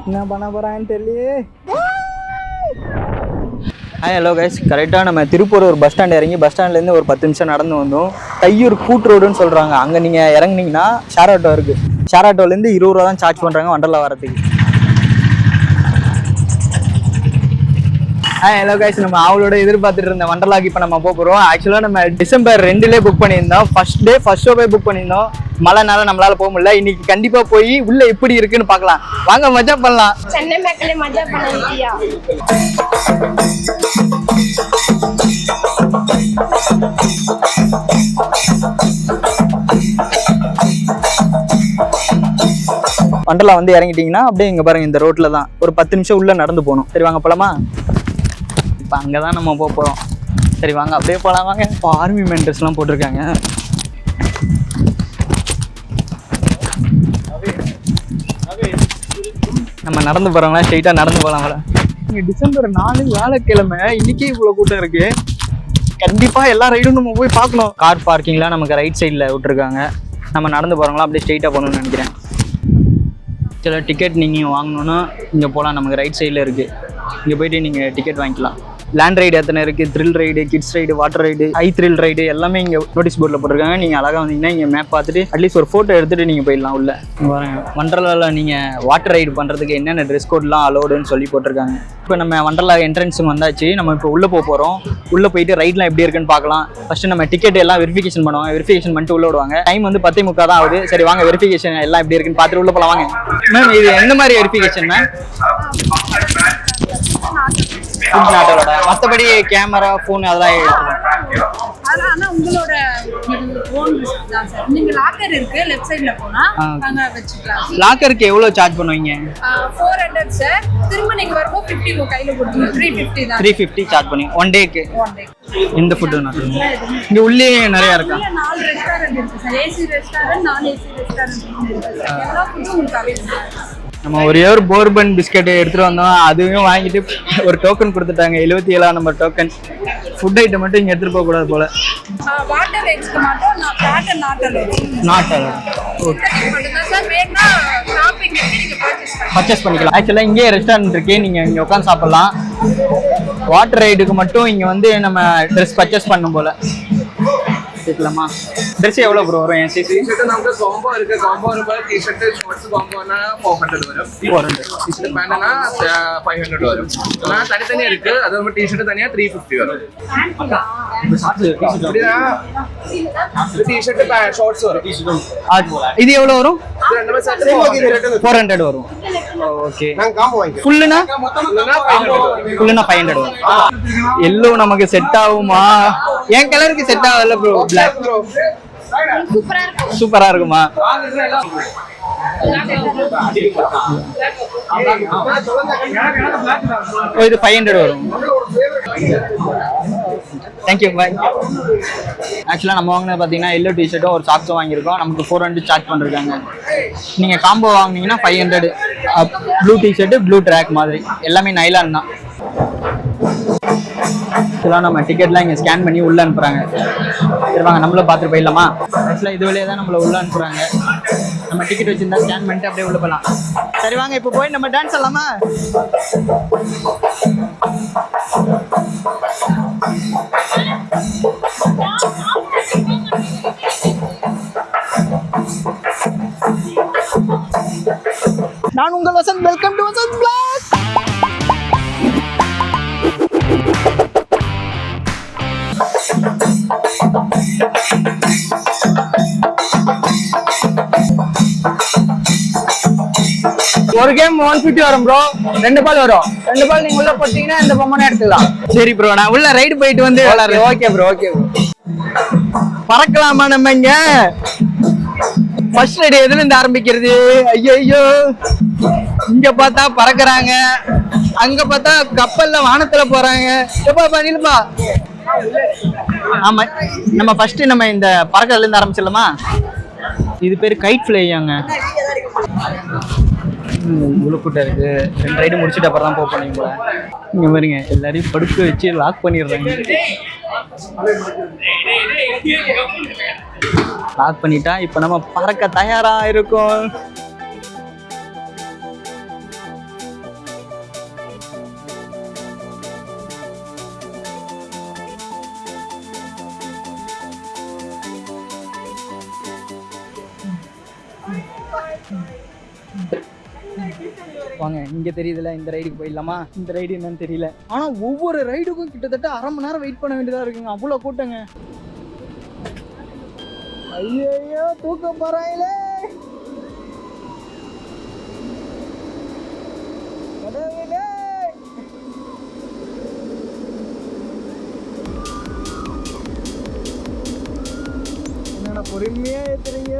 என்ன பண்ண போறான்னு தெரியலையே. ஹலோ கைஸ், கரெக்டாக நம்ம திருப்பூர் ஒரு பஸ் ஸ்டாண்ட் இறங்கி பஸ் ஸ்டாண்ட்லேருந்து ஒரு 10 நிமிஷம் நடந்து வந்தோம். தையூர் கூட்டு ரோடுன்னு சொல்கிறாங்க. அங்கே நீங்கள் இறங்குனீங்கன்னா ஷேர் ஆட்டோ இருக்குது. ஷேர் ஆட்டோலேருந்து 20 ரூபா தான் சார்ஜ் பண்ணுறாங்க வண்டர்லா வரதுக்கு. ஹலோ கைஸ், நம்ம அவளோட எதிர்பார்த்துட்டு இருந்த வண்டர்லாக்கு இப்போ நம்ம போகிறோம். ஆக்சுவலாக நம்ம டிசம்பர் 2 புக் பண்ணியிருந்தோம். ஃபர்ஸ்ட் ஷோ போய் புக் பண்ணியிருந்தோம். மழைனால நம்மளால போக முடியல. இன்னைக்கு கண்டிப்பா போய் உள்ள எப்படி இருக்குன்னு பார்க்கலாம். வாங்க மஜா பண்ணலாம். சென்னை மக்களே மஜா பண்ணியா. வண்டர்லா வந்து இறங்கிட்டீங்கன்னா அப்படியே இங்க பாருங்க, இந்த ரோட்ல தான் ஒரு 10 நிமிஷம் உள்ள நடந்து போகணும். சரி வாங்க போலாமா? இப்போ அங்கதான் நம்ம போறோம். சரி வாங்க அப்படியே போலாம். வாங்க. இப்போ ஆர்மி மென்டர்ஸ் எல்லாம் போட்டிருக்காங்க. நம்ம நடந்து போறோம்னா ஸ்ட்ரெயிட்டா நடந்து போலாம். இங்க டிசம்பர் 4 வியாழக்கிழமை, இன்னைக்கே இவ்வளவு கூட்டம் இருக்கு. கண்டிப்பா எல்லா ரைடும் நம்ம போய் பார்க்கணும். கார் பார்க்கிங்லாம் நமக்கு ரைட் சைட்ல விட்டுருக்காங்க. நம்ம நடந்து போறோங்களா அப்படியே ஸ்ட்ரெயிட்டா போகணும்னு நினைக்கிறேன். சில டிக்கெட் நீங்கள் வாங்கணுன்னா இங்கே போகலாம். நமக்கு ரைட் சைடில் இருக்குது. இங்கே போய்ட்டு நீங்கள் டிக்கெட் வாங்கிக்கலாம். லேண்ட் ரைடு எத்தனை இருக்குது, thrill ride, kids ride, water ride, high thrill ride எல்லாமே இங்கே நோட்டீஸ் போர்டில் போட்டிருக்காங்க. நீங்கள் அழகாக வந்தீங்கன்னா இங்கே மேப் பார்த்துட்டு அட்லீஸ்ட் ஒரு ஃபோட்டோ எடுத்துகிட்டு நீங்கள் போயிடலாம் உள்ள. வரேன் வண்டர்லாவில் நீங்கள் வாட்டர் ரைடு பண்ணுறதுக்கு என்னென்ன ட்ரெஸ் கோட்லாம் அலோடுன்னு சொல்லி போட்டிருக்காங்க. இப்போ நம்ம வண்டர்லா என்ட்ரன்ஸுக்கு வந்தாச்சு. நம்ம இப்போ உள்ளே போகிறோம். உள்ளே போயிட்டு ரைட்லாம் எப்படி இருக்குன்னு பார்க்கலாம். ஃபஸ்ட்டு நம்ம டிக்கெட் எல்லாம் வெரிஃபிகேஷன் பண்ணுவாங்க. வெரிஃபிகேஷன் பண்ணிட்டு உள்ள விடுவாங்க. டைம் வந்து 10:45 தான் ஆகுது. சரி வாங்க வெரிஃபிகேஷன் எல்லாம் எப்படி இருக்குன்னு பார்த்துட்டு உள்ள போகலாம். வாங்க மேம். இது எந்த மாதிரி வெரிஃபிகேஷன் மேம்? நாட்டோட மற்றபடி கேமரா, ஃபோன் அதெல்லாம் ஆனா உங்களோட ஓன் ரிஸ்க் தான் சார். நீங்க லாக்கர் இருக்கு லெஃப்ட் சைடுல போனா அங்க வெச்சுக்கலாம். லாக்கருக்கு எவ்வளவு சார்ஜ் பண்ணுவீங்க? 400 சார். திரும்ப நீங்க வரப்போ 50 உங்க கையில கொடுத்துங்க. 350 தான். 350 சார்ஜ் பண்ணி ஒன் டேக்கு. இந்த ஃபுட் இங்க உள்ளே நிறைய இருக்கா? 4 ரெஸ்டாரன்ட் இருக்கு சார். ஏசி ரெஸ்டாரன்ட், நான் ஏசி ரெஸ்டாரன்ட் இருக்கு சார். எல்லா ஃபுட்டும் உங்களுக்கு அவைலபிள். நம்ம ஒரே ஒரு போர்பன் பிஸ்கட் எடுத்துட்டு வந்தோம். அதுவும் வாங்கிட்டு ஒரு டோக்கன் கொடுத்துட்டாங்க. 77ஆம் நம்பர் டோக்கன். ஃபுட் ஐட்டம் மட்டும் இங்கே எடுத்துட்டு போக கூடாது போல. வாட்டர் ரைட்ஸ்க்கு மட்டும் நான் பேட்டர் நாட்டல் ஓகே மட்டும் சார். வேணா ஷாப்பிங் நீங்க பர்ச்சேஸ் பண்ணிக்கலாம். ஆக்சுவலாக இங்கே ரெஸ்டாரண்ட் இருக்கு. நீங்க இங்கே உட்காந்து சாப்பிடலாம். வாட்டர் ரைடுக்கு மட்டும் இங்கே வந்து நம்ம ட்ரெஸ் பர்ச்சேஸ் பண்ணும் போல. கேட்கலாமா? ட்ரெஸ் எவ்வளோ ப்ரோ வரும்? என் சைஸ் நமக்கு காம்போ இருக்கு. காம்போ வரும். டிஷர்ட் ஷார்ட்ஸ் காம்போனா 400 வரும். 400. டிஷர்ட் பேண்ட்னா 500 வரும். நான் தனித்தனியா இருக்கு. அது நம்ம டிஷர்ட் தனியா 350 வரும். டிஷர்ட் ஷார்ட்ஸ் வரும். இது எவ்வளோ வரும்? 400 வரும். ஓகே. ஃபுல்லுனா 500 வரும். எல்லோ நமக்கு செட் ஆகுமா? என் கலருக்கு செட் ஆகல ப்ரோ. பிளாக் சூப்பரா இருக்குமா? இது 500 வரும். Thank you bye. ஆக்சுவலாக நம்ம வாங்கினது பார்த்தீங்கன்னா எல்லோ டிஷர்ட்டும் ஒரு சாக்ஸும் வாங்கியிருக்கோம். நமக்கு 400 சார்ஜ் பண்ணிருக்காங்க. நீங்கள் காம்போ வாங்கினீங்கன்னா 500. ப்ளூ டிஷர்ட்டு, ப்ளூ ட்ராக் மாதிரி எல்லாமே நைலான் தான். இதெல்லாம் நம்ம டிக்கெட்லாம் இங்கே ஸ்கேன் பண்ணி உள்ளே அனுப்புகிறாங்க. சரிவாங்க நம்மளும் பார்த்துட்டு போயிடலாமா? ஆக்சுவலாக இது வழியாக தான் நம்மளை உள்ளே அனுப்புகிறாங்க. நம்ம டிக்கெட் வச்சுருந்தா ஸ்கேன் பண்ணிட்டு அப்படியே உள்ள போகலாம். சரி வாங்க இப்போ போய் நம்ம டான்ஸ் ஆடலாமா? நான் உங்கள் Vasanth. Welcome to Vasanth blog. ஒரு கேம் 150 வரும் ப்ரோ. 2 பால் வரும். 2 பால் நீங்க உள்ள போட்டீங்கன்னா இந்த பொம்மனை எடுத்துக்கலாம். சரி ப்ரோ, நான் உள்ள ரைடு போயிட்டு வந்து விளையாடுறேன். Okay bro, okay bro. பறக்கலாமா நம்ம இங்க? ஃபர்ஸ்ட் ரைடு எதுல இருந்து ஆரம்பிக்கிறது? ஐயோ, இங்க பார்த்தா பறக்குறாங்க, அங்க பார்த்தா கப்பல்ல வானத்துல போறாங்க. எப்பா நிலுப்பா. ஆமா, நம்ம ஃபர்ஸ்ட் நம்ம இந்த பறக்கறதுல இருந்து ஆரம்பிச்சிடலாமா? இது பேர் கைட் ஃப்ளையாங்க. இவ்வளோ கூட்டம் இருக்கு. 2 ரைடு முடிச்சுட்டு அப்புறம் தான் போக போனீங்க போல. இங்க பாருங்க, எல்லாரையும் படுக்க வச்சு லாக் பண்ணிடுறாங்க. லாக் பண்ணிட்டா இப்போ நம்ம பறக்க தயாராக இருக்கோம். வாங்க, இங்கே தெரியுதுல, இந்த ரைடுக்கு போயிடலாமா? இந்த ரைடு என்னன்னு தெரியல, ஆனால் ஒவ்வொரு ரைடுக்கும் கிட்டத்தட்ட அரை மணி நேரம் வெயிட் பண்ண வேண்டியதாக இருக்குங்க. அவ்வளோ கூட்டங்க. ஐயோ தூக்க போறாங்களே. என்னடா பொறுமையா ஏத்துறீங்க?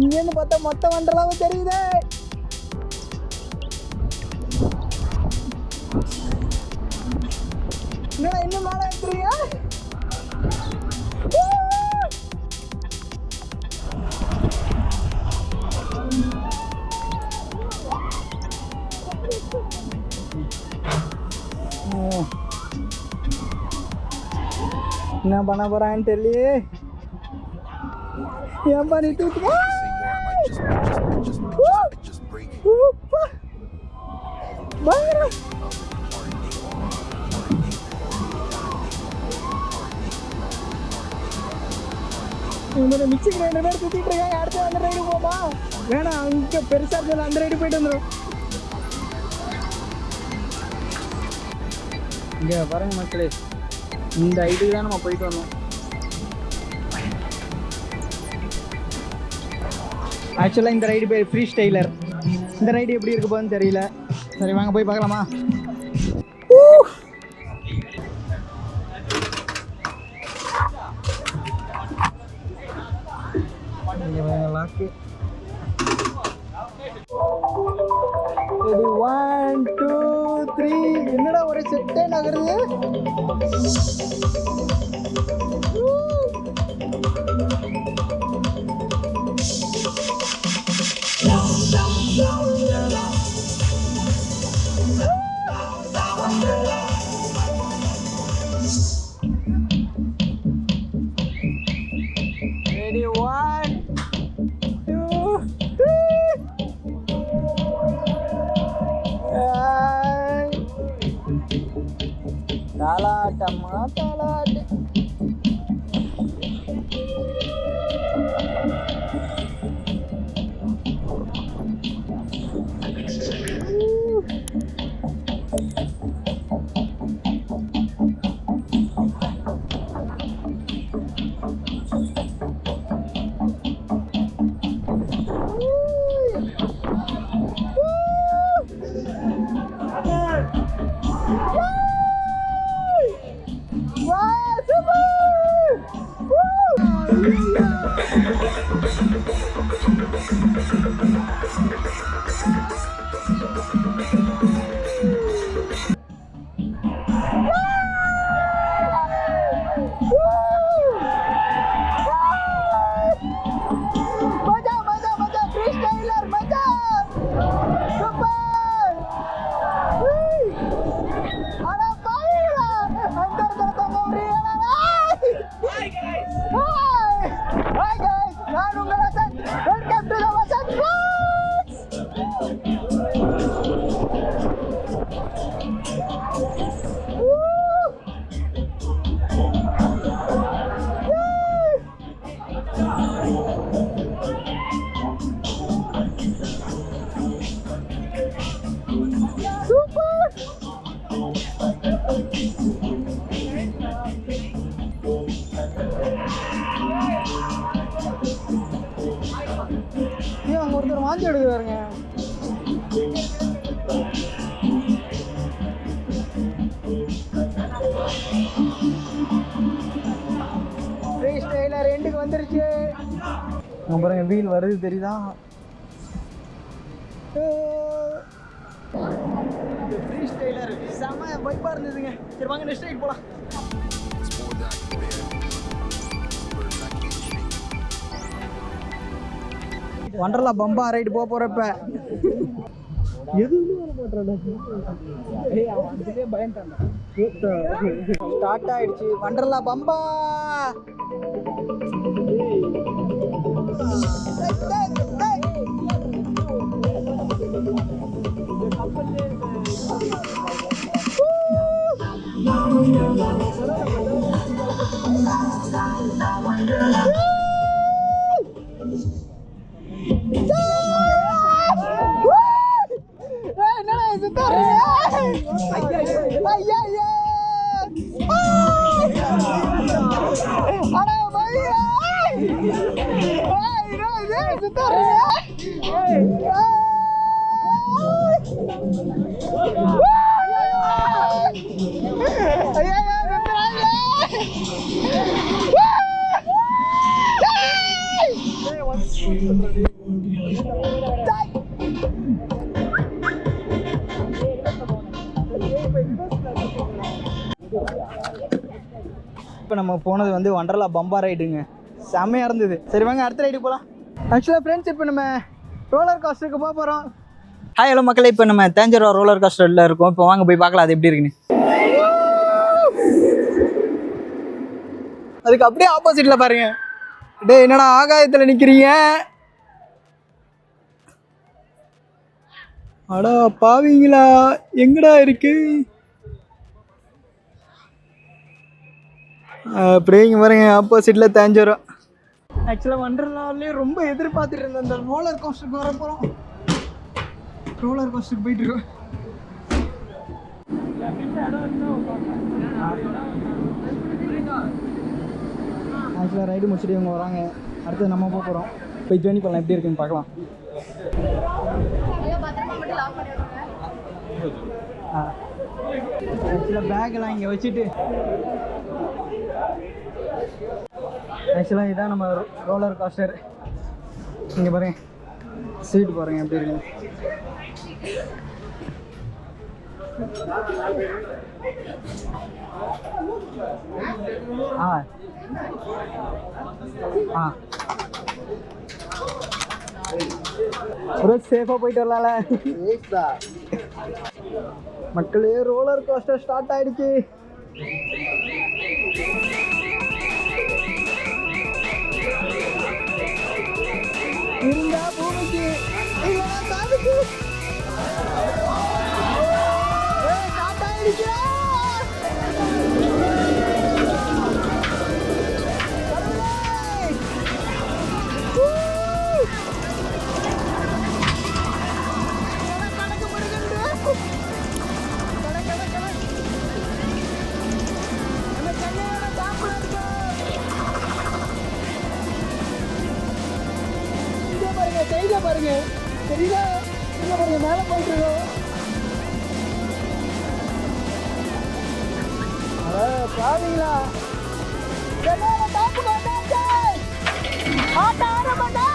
இங்கேருந்து பார்த்தா மொத்த வண்டலாவும் தெரியுது. என்னடா இன்னும் மேலே ஏத்துறீங்க? என்ன பண்ண போறான்னு தெரியலையே. ஏன் பண்ணிட்டு மிக்சிங் 2 பேர் சுத்திட்டு இருக்காங்க. அடுத்து அந்த ரைடு போமா? வேணாம், அங்கே பெருசா இருந்தது, அந்த ரைடு போயிட்டு வந்துடும். இங்கே பாருங்க மக்களே, இந்த ஐட்டுக்கு தான் நம்ம போயிட்டு வந்தோம். ஆக்சுவலாக இந்த ரைடு பேர் ஃப்ரீ ஸ்டைலர். இந்த ரைடு எப்படி இருக்க போகுதுன்னு தெரியல. சரி வாங்க போய் பார்க்கலாமா? லாக்கு 1 2 3. என்னடா ஒரு செட்டே நகருது. Ready, 1 2 3. தாலாட்டம்மா தாலாட்டு. ஒருத்தர் வாந்தி எடுக்கிறாருங்க. ஃப்ரீ ஸ்டைலர் எண்டுக்கு வந்துருச்சு. பாருங்க, வீல் வருது தெரியுதா? ஃப்ரீ ஸ்டைலர் செம வைப்பா இருந்ததுங்க. சரி வாங்க நெக்ஸ்ட் ரைட் போலாம். வண்டர்லா பம்பா ரைடு போக போகிறப்ப ஸ்டார்ட் ஆயிடுச்சு வண்டர்லா பம்பா. இப்போ நம்ம போனது வந்து வண்டர்லா பம்பா ரைடுங்க, செம்மையாக இருந்தது. சரி வாங்க அடுத்த ரைடு போகலாம். ஆக்சுவலாக ஃப்ரெண்ட்ஸ் இப்போ நம்ம ரோலர் காஸ்டருக்கு போக போகிறோம். ஹாய் ஹலோ மக்களே, இப்போ நம்ம தேஞ்சரா ரோலர் காஸ்டரில் இருக்கோம். இப்போ வாங்க போய் பார்க்கலாம் அது எப்படி இருக்குன்னு. அதுக்கு அப்படியே ஆப்போசிட்டில் பாருங்க. டே என்னடா ஆகாயத்தில் நிற்கிறீங்க? அடா பாவீங்களா, எங்கடா இருக்கு? அப்படியே இங்கே பாருங்க ஆப்போசிட்டில் தேஞ்சரா. ஆக்சுவலாக வண்டர்லாலே ரொம்ப எதிர்பார்த்துட்டு இருந்தேன் அந்த ரோலர் கோஸ்டருக்கு வர போகிறோம். ரோலர் கோஸ்டருக்கு போயிட்டு இருக்கோம். ஆக்சுவலாக ரைடு முடிச்சுட்டு இவங்க வராங்க. அடுத்து நம்ம போக போகிறோம். போய் ஜேர்னி பண்ணலாம், எப்படி இருக்குன்னு பார்க்கலாம். ஆக்சுவலாக பேக்கெல்லாம் இங்கே வச்சுட்டு ஆக்சுவலாக இதுதான் நம்ம ரோலர் காஸ்டர். இங்கே பாருங்க சீட்டு பாருங்க எப்படி இருக்கு. ஒரு சேஃபாக போயிட்டு வரலாம்ல மக்களே. ரோலர் கோஸ்டர் ஸ்டார்ட் ஆயிடுச்சு. இருந்தா பூமிக்கு இல்லைனா சாமிக்கு. ஸ்டார்ட் ஆயிடுச்சு. பாருங்க தெரியல, இங்க பாருங்க மேல போயிட்டு இருக்கோம். பாவீங்களா டாப்பு கொண்டாச்சு. ஆட்ட ஆரம்படா.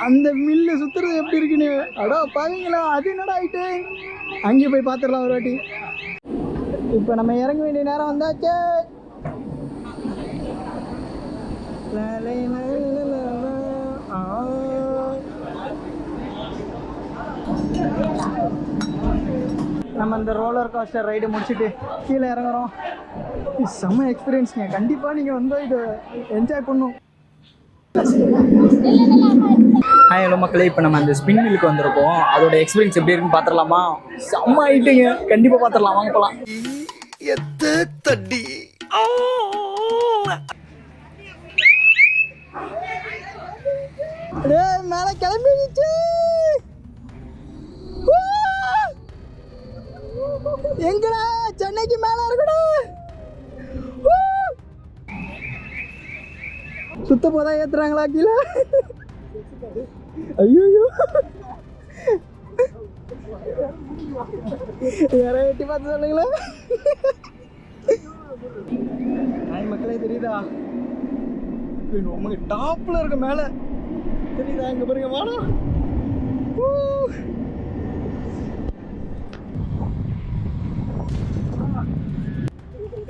அந்த மில்லு சுத்துறது எப்படி இருக்குன்னு. அடா பாவீங்களா, அது என்னடா ஆயிட்டு. அங்கேயும் போய் பார்த்துடலாம் ஒரு வாட்டி. இப்போ நம்ம இறங்க வேண்டிய நேரம் வந்தாச்சு. நம்ம இந்த ரோலர் காஸ்டர் ரைடு முடிச்சுட்டு கீழே இறங்குறோம். செம்ம எக்ஸ்பீரியன்ஸுங்க, கண்டிப்பாக நீங்கள் வந்து இதை என்ஜாய் பண்ணணும். ஹாய் ஹலோ மக்களே, இப்போ நம்ம அந்த ஸ்பின் மில்லுக்கு வந்திருக்கோம். அதோட எக்ஸ்பீரியன்ஸ் எப்படி இருக்குன்னு பார்த்துடலாமா? செம்ம ஆயிட்டுங்க, கண்டிப்பாக பார்த்துடலாம், வாங்க போகலாம். தட்டி மேலே கிளம்பிடுச்சு. எங்கடா சென்னைக்கு மேல இருக்கடா. சுத்த போதா ஏத்துறாங்களா கீழே? ஐயோ யாரோ எட்டி பார்த்து சொல்லுங்களா. மக்களே தெரியுதா? நமக்கு டாப்ல இருக்க மேல தெரியுதா? இங்க பாருங்க வாடா.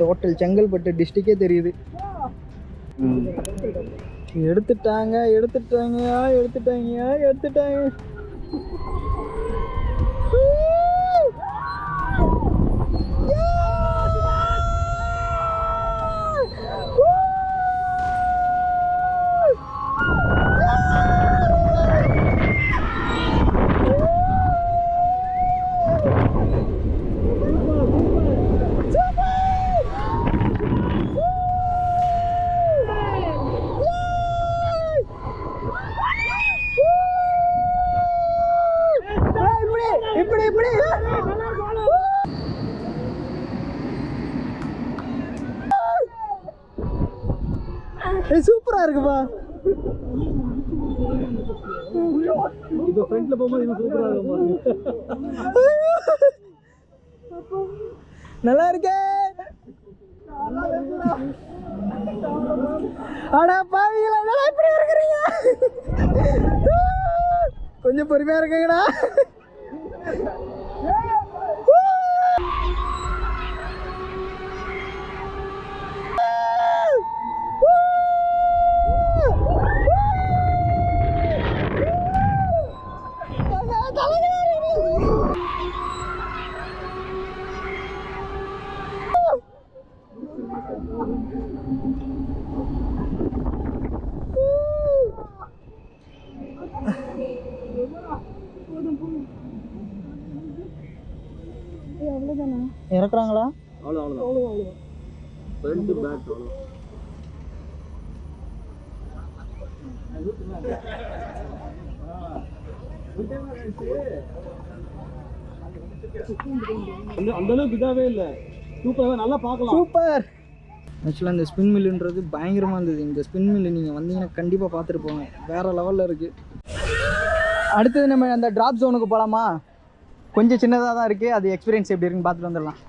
டோட்டல் செங்கல்பட்டு டிஸ்ட்ரிக்டே தெரியுது. எடுத்துட்டாங்க. சூப்பரா இருக்குப்பா. இப்போ ஃப்ரண்ட்ல போகும்போது இன்னும் சூப்பரா இருக்கும். நல்லா இருக்கே. அட பாவிகளா, நல்லா இப்படி இருக்கீங்க. கொஞ்சம் பொறுமையா இருக்கீங்கடா. இறக்குறாங்களா? அவ்வளோ ஃப்ரண்ட் பேக் அவ்வளோ. அந்த அளவுக்கு இதாகவே இல்லை. சூப்பராக நல்லா பார்க்கலாம். சூப்பர். ஆக்சுவலாக இந்த ஸ்பின் மில்லுன்றது பயங்கரமாக இருந்தது. இந்த ஸ்பின் மில்லு நீங்கள் வந்தீங்கன்னா கண்டிப்பாக பார்த்துட்டு போங்க. வேறு லெவலில் இருக்குது. அடுத்தது நம்ம அந்த ட்ராப் ஜோனுக்கு போகலாமா? கொஞ்சம் சின்னதாக தான் இருக்குது. அது எக்ஸ்பீரியன்ஸ் எப்படி இருக்குன்னு பார்த்துட்டு வந்துடலாம்.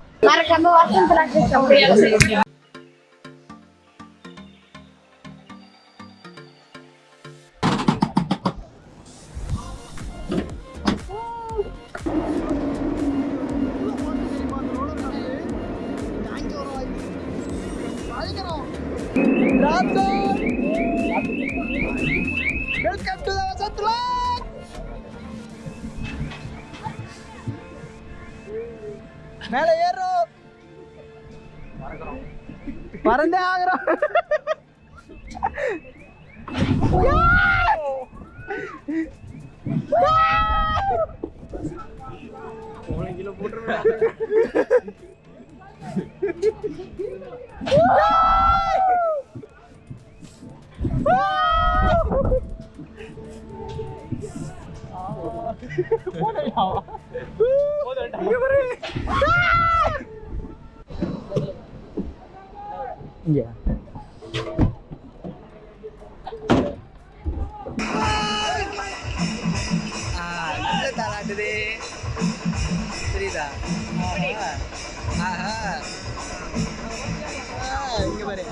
வெல்கம் டு வசந்த்லா. மேலே ஏறுறோம். பறந்தே ஆகிறோம். கிலோ போட்டுருவேன். இங்க தாளாட்டுதே தெரியுதா? இங்க பாரு.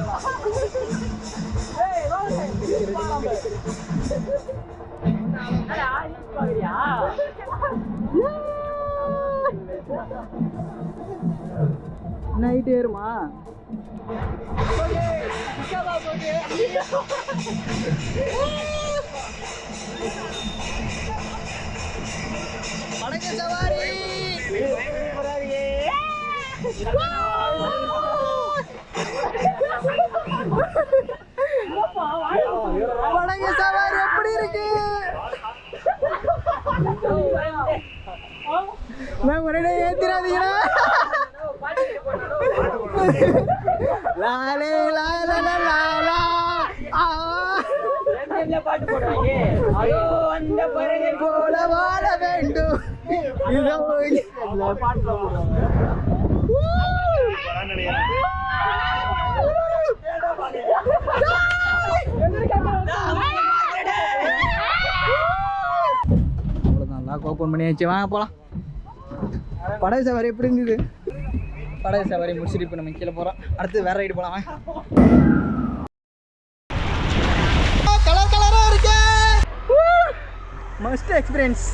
நைட் ஏறுமா? படகு சவாரி. படகு சவாரி எப்படி இருக்கு? நான் ஒரே ஏத்திராதீங்களா? லாலே லாலா லாலா ஆ போல வாழ வேண்டும். ஓப்பன் பண்ணியாச்சு, வாங்க போகலாம். படகு சவாரி எப்படி இருந்தது? படகு சவாரி முடிச்சுட்டு இப்போ நம்ம கீழே போகிறோம். அடுத்து வேற ரைடு போகலாம். கலர் கலராக இருக்கு, மஸ்ட் எக்ஸ்பீரியன்ஸ்.